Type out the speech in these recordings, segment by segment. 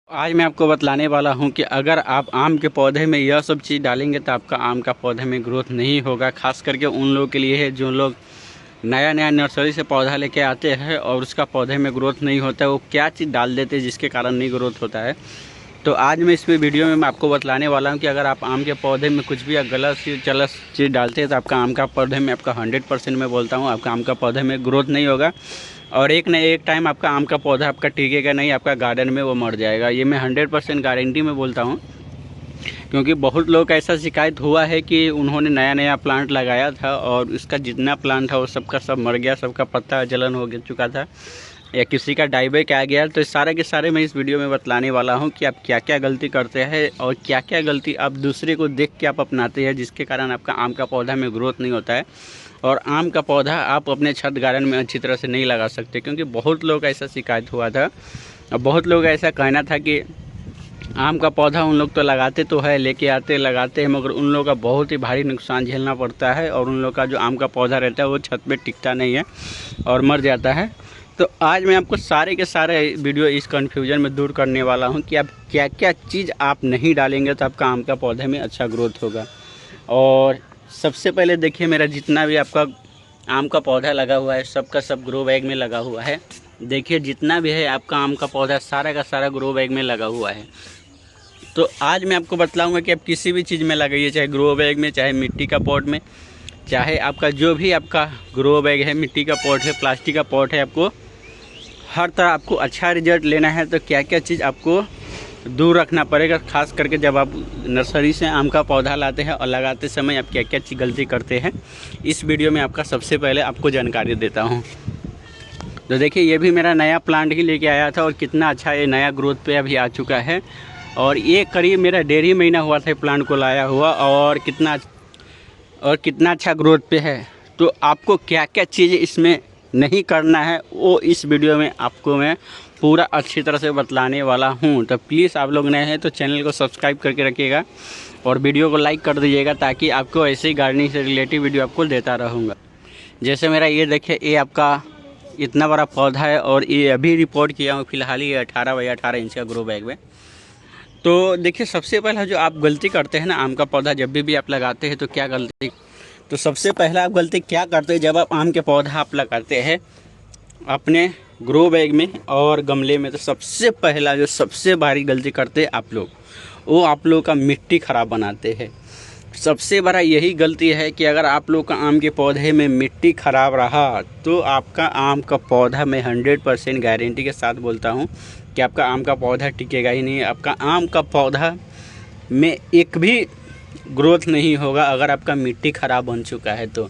आज मैं आपको बतलाने वाला हूं कि अगर आप आम के पौधे में यह सब चीज़ डालेंगे तो आपका आम का पौधे में ग्रोथ नहीं होगा। खास करके उन लोगों के लिए है जो लोग नया नया नर्सरी से पौधा लेके आते हैं और उसका पौधे में ग्रोथ नहीं होता है। वो क्या चीज़ डाल देते हैं जिसके कारण नहीं ग्रोथ होता है। तो आज मैं इस वीडियो में मैं आपको बतलाने वाला हूँ कि अगर आप आम के पौधे में कुछ भी गलत चीज़ डालते हैं तो आपका आम का पौधे में आपका 100% मैं बोलता हूँ आपका आम का पौधे में ग्रोथ नहीं होगा और एक न एक टाइम आपका आम का पौधा आपका टिकेगा नहीं, आपका गार्डन में वो मर जाएगा। ये मैं 100% गारंटी में बोलता हूँ, क्योंकि बहुत लोग का ऐसा शिकायत हुआ है कि उन्होंने नया नया प्लांट लगाया था और उसका जितना प्लांट था वो सबका सब मर गया, सबका पत्ता जलन हो चुका था या किसी का डाईबैक आ गया। तो सारे के सारे मैं इस वीडियो में बतलाने वाला हूं कि आप क्या क्या गलती करते हैं और क्या क्या गलती आप दूसरे को देख के आप अपनाते हैं जिसके कारण आपका आम का पौधा में ग्रोथ नहीं होता है और आम का पौधा आप अपने छत गार्डन में अच्छी तरह से नहीं लगा सकते। क्योंकि बहुत लोग ऐसा शिकायत हुआ था और बहुत लोग ऐसा कहना था कि आम का पौधा उन लोग तो लगाते तो है, लेके आते लगाते हैं, मगर उन लोगों का बहुत ही भारी नुकसान झेलना पड़ता है और उन लोग का जो आम का पौधा रहता है वो छत पे टिकता नहीं है और मर जाता है। तो आज मैं आपको सारे के सारे वीडियो इस कन्फ्यूजन में दूर करने वाला हूं कि आप क्या क्या चीज़ आप नहीं डालेंगे तो आपका आम का पौधे में अच्छा ग्रोथ होगा। और सबसे पहले देखिए, मेरा जितना भी आपका आम का पौधा लगा हुआ है सबका सब ग्रो बैग में लगा हुआ है। देखिए जितना भी है आपका आम का पौधा सारा का सारा ग्रो बैग में लगा हुआ है। तो आज मैं आपको बतलाऊंगा कि आप किसी भी चीज़ में लगाइए, चाहे ग्रो बैग में, चाहे मिट्टी का पॉट में, चाहे आपका जो भी आपका ग्रो बैग है, मिट्टी का पॉट है, प्लास्टिक का पॉट है, आपको हर तरह आपको अच्छा रिजल्ट लेना है तो क्या क्या चीज़ आपको दूर रखना पड़ेगा। खास करके जब आप नर्सरी से आम का पौधा लाते हैं और लगाते समय आप क्या क्या चीज़ गलती करते हैं, इस वीडियो में आपका सबसे पहले आपको जानकारी देता हूँ। तो देखिए, ये भी मेरा नया प्लांट ही लेके आया था और कितना अच्छा ये नया ग्रोथ पे अभी आ चुका है और ये करीब मेरा 1.5 महीना हुआ था प्लांट को लाया हुआ और कितना अच्छा ग्रोथ पे है। तो आपको क्या क्या चीज़ इसमें नहीं करना है वो इस वीडियो में आपको मैं पूरा अच्छी तरह से बतलाने वाला हूं। तो प्लीज़ आप लोग नए हैं तो चैनल को सब्सक्राइब करके रखिएगा और वीडियो को लाइक कर दीजिएगा ताकि आपको ऐसे ही गार्डनिंग से रिलेटिव वीडियो आपको देता रहूँगा। जैसे मेरा ये देखिए, ये आपका इतना बड़ा पौधा है और ये अभी रिपोर्ट किया हूँ फिलहाल ही 18 बाई 18 इंच का ग्रो बैग में। तो देखिए, सबसे पहला जो आप गलती करते हैं ना, आम का पौधा जब भी आप लगाते हैं तो क्या गलती, तो सबसे पहला आप गलती क्या करते हैं जब आप आम के पौधा आप लगाते हैं अपने ग्रो बैग में और गमले में, तो सबसे पहला जो सबसे भारी गलती करते हैं आप लोग, वो आप लोग का मिट्टी ख़राब बनाते हैं। सबसे बड़ा यही गलती है कि अगर आप लोग का आम के पौधे में मिट्टी ख़राब रहा तो आपका आम का पौधा मैं 100% गारंटी के साथ बोलता हूँ कि आपका आम का पौधा टिकेगा ही नहीं। आपका आम का पौधा में एक भी ग्रोथ नहीं होगा अगर आपका मिट्टी ख़राब बन चुका है तो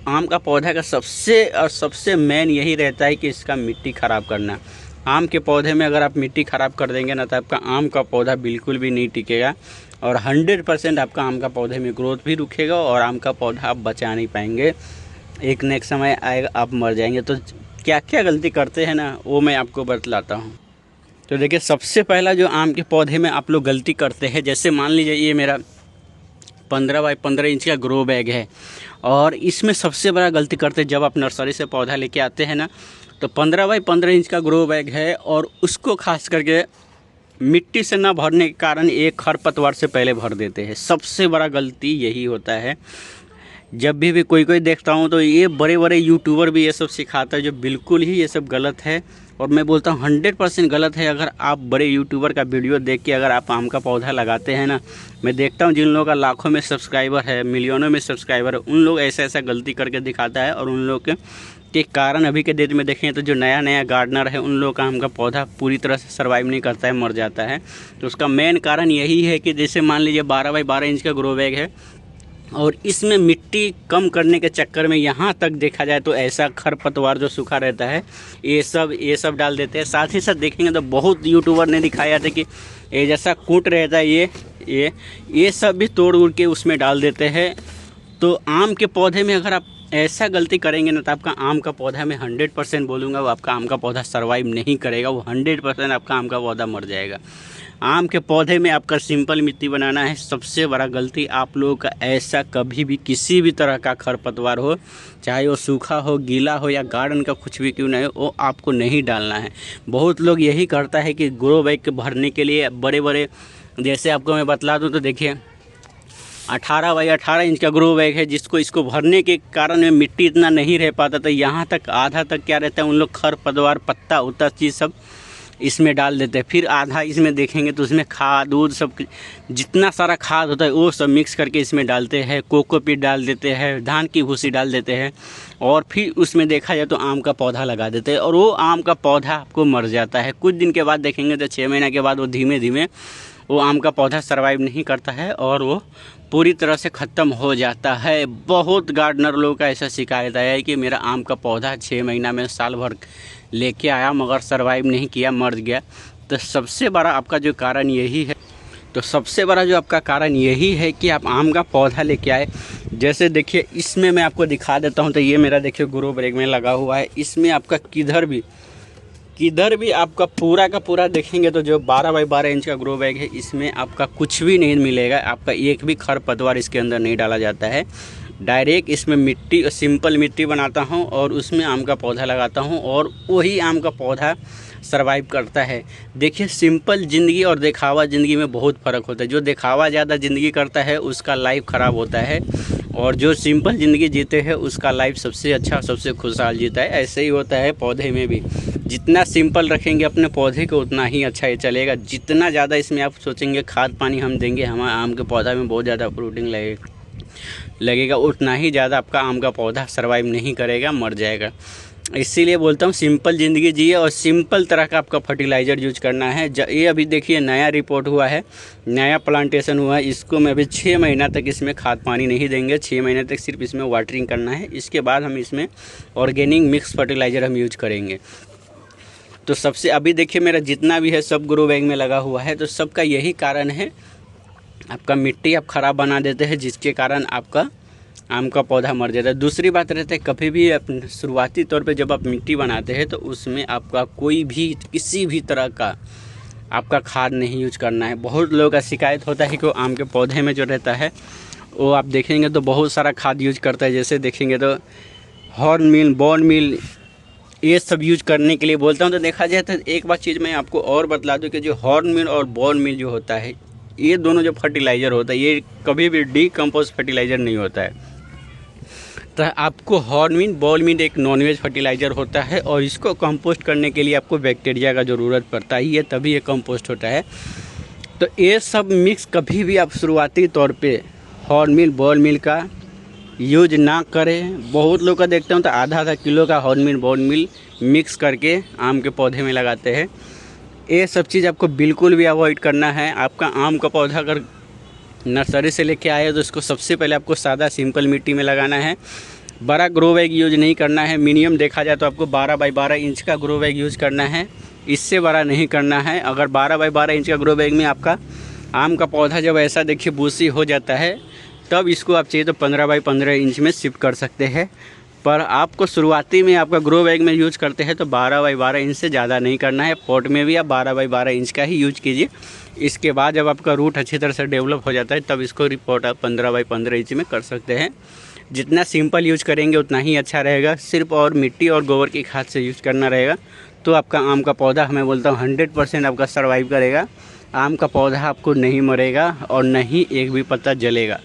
आम का पौधा का सबसे मेन यही रहता है कि इसका मिट्टी ख़राब करना। आम के पौधे में अगर आप मिट्टी ख़राब कर देंगे ना तो आपका आम का पौधा बिल्कुल भी नहीं टिकेगा और 100% आपका आम का पौधे में ग्रोथ भी रुकेगा और आम का पौधा आप बचा नहीं पाएंगे। एक न एक समय आएगा आप मर जाएंगे। तो क्या क्या गलती करते हैं ना वो मैं आपको बतलाता हूँ। तो देखिए, सबसे पहला जो आम के पौधे में आप लोग गलती करते हैं, जैसे मान लीजिए ये मेरा 15 बाई 15 इंच का ग्रो बैग है और इसमें सबसे बड़ा गलती करते हैं जब आप नर्सरी से पौधा लेके आते हैं ना, तो 15 बाई 15 इंच का ग्रो बैग है और उसको खास करके मिट्टी से ना भरने के कारण एक खरपतवार से पहले भर देते हैं। सबसे बड़ा गलती यही होता है। जब भी कोई देखता हूँ तो ये बड़े बड़े यूट्यूबर भी ये सब सिखाता है, जो बिल्कुल ही ये सब गलत है और मैं बोलता हूँ 100% गलत है। अगर आप बड़े यूट्यूबर का वीडियो देख के अगर आप आम का पौधा लगाते हैं ना, मैं देखता हूँ जिन लोगों का लाखों में सब्सक्राइबर है, मिलियनों में सब्सक्राइबर है, उन लोग ऐसा गलती करके दिखाता है और उन लोग के कारण अभी के डेट में देखें तो जो नया नया गार्डनर है उन लोगों का आम का पौधा पूरी तरह से सर्वाइव नहीं करता है, मर जाता है। तो उसका मेन कारण यही है कि जैसे मान लीजिए 12 बाई 12 इंच का ग्रो बैग है और इसमें मिट्टी कम करने के चक्कर में यहाँ तक देखा जाए तो ऐसा खरपतवार जो सूखा रहता है ये सब डाल देते हैं। साथ ही साथ देखेंगे तो बहुत यूट्यूबर ने दिखाया था कि ये जैसा कूट रहता है ये सब भी तोड़ उड़ के उसमें डाल देते हैं। तो आम के पौधे में अगर आप ऐसा गलती करेंगे ना तो आपका आम का पौधा मैं 100% बोलूँगा वो आपका आम का पौधा सर्वाइव नहीं करेगा, वो 100% आपका आम का पौधा मर जाएगा। आम के पौधे में आपका सिंपल मिट्टी बनाना है सबसे बड़ा गलती आप लोगों का। ऐसा कभी भी किसी भी तरह का खरपतवार हो, चाहे वो सूखा हो, गीला हो या गार्डन का कुछ भी क्यों ना हो, वो आपको नहीं डालना है। बहुत लोग यही करता है कि ग्रो बैग भरने के लिए बड़े बड़े, जैसे आपको मैं बतला दूँ तो देखिए 18 बाई 18 इंच का ग्रो बैग है, जिसको इसको भरने के कारण में मिट्टी इतना नहीं रह पाता, तो यहाँ तक आधा तक क्या रहता है उन लोग खरपतवार पत्ता उत्ता चीज़ सब इसमें डाल देते हैं। फिर आधा इसमें देखेंगे तो उसमें खाद दूध सब जितना सारा खाद होता है वो सब मिक्स करके इसमें डालते हैं, कोकोपीट डाल देते हैं, धान की भूसी डाल देते हैं और फिर उसमें देखा जाए तो आम का पौधा लगा देते हैं और वो आम का पौधा आपको मर जाता है। कुछ दिन के बाद देखेंगे तो 6 महीने के बाद वो धीमे धीमे वो आम का पौधा सर्वाइव नहीं करता है और वो पूरी तरह से ख़त्म हो जाता है। बहुत गार्डनर लोगों का ऐसा शिकायत आया है कि मेरा आम का पौधा 6 महीना में साल भर लेके आया मगर सर्वाइव नहीं किया, मर गया। तो सबसे बड़ा आपका जो कारण यही है, तो सबसे बड़ा जो आपका कारण यही है कि आप आम का पौधा लेके आए। जैसे देखिए इसमें मैं आपको दिखा देता हूँ, तो ये मेरा देखिए ग्रो बैग में लगा हुआ है। इसमें आपका किधर भी आपका पूरा का पूरा देखेंगे तो जो 12 बाई 12 इंच का ग्रो बैग है इसमें आपका कुछ भी नहीं मिलेगा। आपका एक भी खरपतवार इसके अंदर नहीं डाला जाता है। डायरेक्ट इसमें मिट्टी, सिंपल मिट्टी बनाता हूँ और उसमें आम का पौधा लगाता हूँ और वही आम का पौधा सर्वाइव करता है। देखिए सिंपल ज़िंदगी और दिखावा ज़िंदगी में बहुत फ़र्क होता है। जो दिखावा ज़्यादा ज़िंदगी करता है उसका लाइफ ख़राब होता है और जो सिंपल ज़िंदगी जीते हैं उसका लाइफ सबसे अच्छा, सबसे खुशहाल जीता है। ऐसे ही होता है पौधे में भी। जितना सिंपल रखेंगे अपने पौधे को उतना ही अच्छा ये चलेगा। जितना ज़्यादा इसमें आप सोचेंगे खाद पानी हम देंगे, हमारे आम के पौधा में बहुत ज़्यादा फ्रूटिंग लगेगा, उतना ही ज़्यादा आपका आम का पौधा सर्वाइव नहीं करेगा, मर जाएगा। इसीलिए बोलता हूँ सिंपल ज़िंदगी जिए और सिंपल तरह का आपका फर्टिलाइज़र यूज करना है। ये अभी देखिए नया रिपोर्ट हुआ है, नया प्लांटेशन हुआ है, इसको मैं अभी 6 महीना तक इसमें खाद पानी नहीं देंगे। 6 महीने तक सिर्फ इसमें वाटरिंग करना है। इसके बाद हम इसमें ऑर्गेनिक मिक्स फर्टिलाइज़र हम यूज करेंगे। तो सबसे अभी देखिए मेरा जितना भी है सब ग्रो बैग में लगा हुआ है, तो सबका यही कारण है, आपका मिट्टी आप ख़राब बना देते हैं जिसके कारण आपका आम का पौधा मर जाता है। दूसरी बात रहता है कभी भी शुरुआती तौर पे जब आप मिट्टी बनाते हैं तो उसमें आपका कोई भी किसी भी तरह का आपका खाद नहीं यूज करना है। बहुत लोगों का शिकायत होता है कि वो आम के पौधे में जो रहता है वो आप देखेंगे तो बहुत सारा खाद यूज करता है। जैसे देखेंगे तो हॉर्न मिल, बोन मिल, ये सब यूज करने के लिए बोलता हूँ। तो देखा जाए तो एक बात चीज़ मैं आपको और बतला दूँ कि जो हॉर्न मिल और बोन मिल जो होता है, ये दोनों जो फर्टिलाइज़र होता है ये कभी भी डीकम्पोज फर्टिलाइज़र नहीं होता है। तो आपको हॉर्न मिल, बॉल मिल एक नॉनवेज फर्टिलाइज़र होता है और इसको कंपोस्ट करने के लिए आपको बैक्टीरिया का ज़रूरत पड़ता है, ये तभी ये कंपोस्ट होता है। तो ये सब मिक्स कभी भी आप शुरुआती तौर पे हॉर्न मिल, बॉल मिल का यूज ना करें। बहुत लोग का देखता हूँ तो आधा किलो का हॉर्न मिल, बॉल मिल मिक्स करके आम के पौधे में लगाते हैं। ये सब चीज़ आपको बिल्कुल भी अवॉइड करना है। आपका आम का पौधा अगर नर्सरी से लेके आए तो इसको सबसे पहले आपको सादा सिंपल मिट्टी में लगाना है। बड़ा ग्रो बैग यूज नहीं करना है। मिनिमम देखा जाए तो आपको 12 बाई 12 इंच का ग्रो बैग यूज करना है, इससे बड़ा नहीं करना है। अगर 12 बाई 12 इंच का ग्रो बैग में आपका आम का पौधा जब ऐसा देखिए बूसी हो जाता है तब इसको आप चाहिए तो 15 बाई 15 इंच में शिफ्ट कर सकते हैं। पर आपको शुरुआती में आपका ग्रो बैग में यूज करते हैं तो 12 बाई 12 इंच से ज़्यादा नहीं करना है। पॉट में भी आप 12 बाई 12 इंच का ही यूज कीजिए। इसके बाद जब आपका रूट अच्छी तरह से डेवलप हो जाता है तब इसको रिपोर्ट आप 15 बाई 15 इंच में कर सकते हैं। जितना सिंपल यूज करेंगे उतना ही अच्छा रहेगा। सिर्फ और मिट्टी और गोबर की खाद से यूज करना रहेगा तो आपका आम का पौधा मैं बोलता हूँ 100% आपका सर्वाइव करेगा। आम का पौधा आपको नहीं मरेगा और नहीं एक भी पत्ता जलेगा।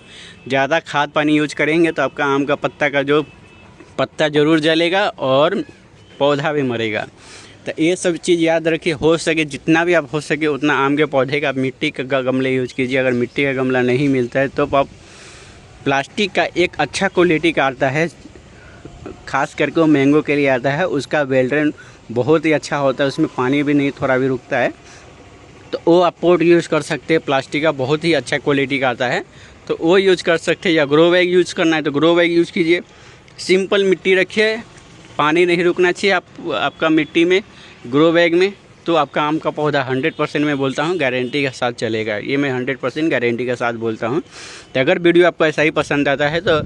ज़्यादा खाद पानी यूज करेंगे तो आपका आम का पत्ता ज़रूर जलेगा और पौधा भी मरेगा। तो ये सब चीज़ याद रखिए। हो सके जितना भी आप हो सके उतना आम के पौधे का मिट्टी का गमले यूज कीजिए। अगर मिट्टी का गमला नहीं मिलता है तो आप प्लास्टिक का एक अच्छा क्वालिटी का आता है, खास करके वो मैंगो के लिए आता है, उसका वेल्ड्रेन बहुत ही अच्छा होता है, उसमें पानी भी नहीं थोड़ा भी रुकता है, तो वो आप पोट यूज़ कर सकते हैं। प्लास्टिक का बहुत ही अच्छा क्वालिटी का आता है तो वो यूज़ कर सकते हैं। या ग्रो बैग यूज़ करना है तो ग्रो बैग यूज़ कीजिए। सिंपल मिट्टी रखिए, पानी नहीं रुकना चाहिए आपका मिट्टी में, ग्रो बैग में, तो आपका आम का पौधा 100% मैं बोलता हूँ गारंटी के साथ चलेगा। ये मैं 100% गारंटी के साथ बोलता हूँ। तो अगर वीडियो आपको ऐसा ही पसंद आता है तो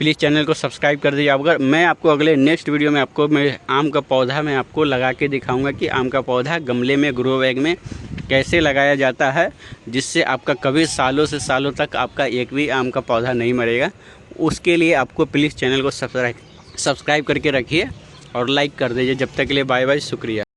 प्लीज़ चैनल को सब्सक्राइब कर दीजिए। अगर मैं आपको अगले नेक्स्ट वीडियो में आपको मैं आम का पौधा मैं आपको लगा के दिखाऊंगा कि आम का पौधा गमले में ग्रो बैग में कैसे लगाया जाता है, जिससे आपका कभी सालों से सालों तक आपका एक भी आम का पौधा नहीं मरेगा। उसके लिए आपको प्लीज़ चैनल को सब्सक्राइब करके रखिए और लाइक कर दीजिए। जब तक के लिए बाय बाय, शुक्रिया।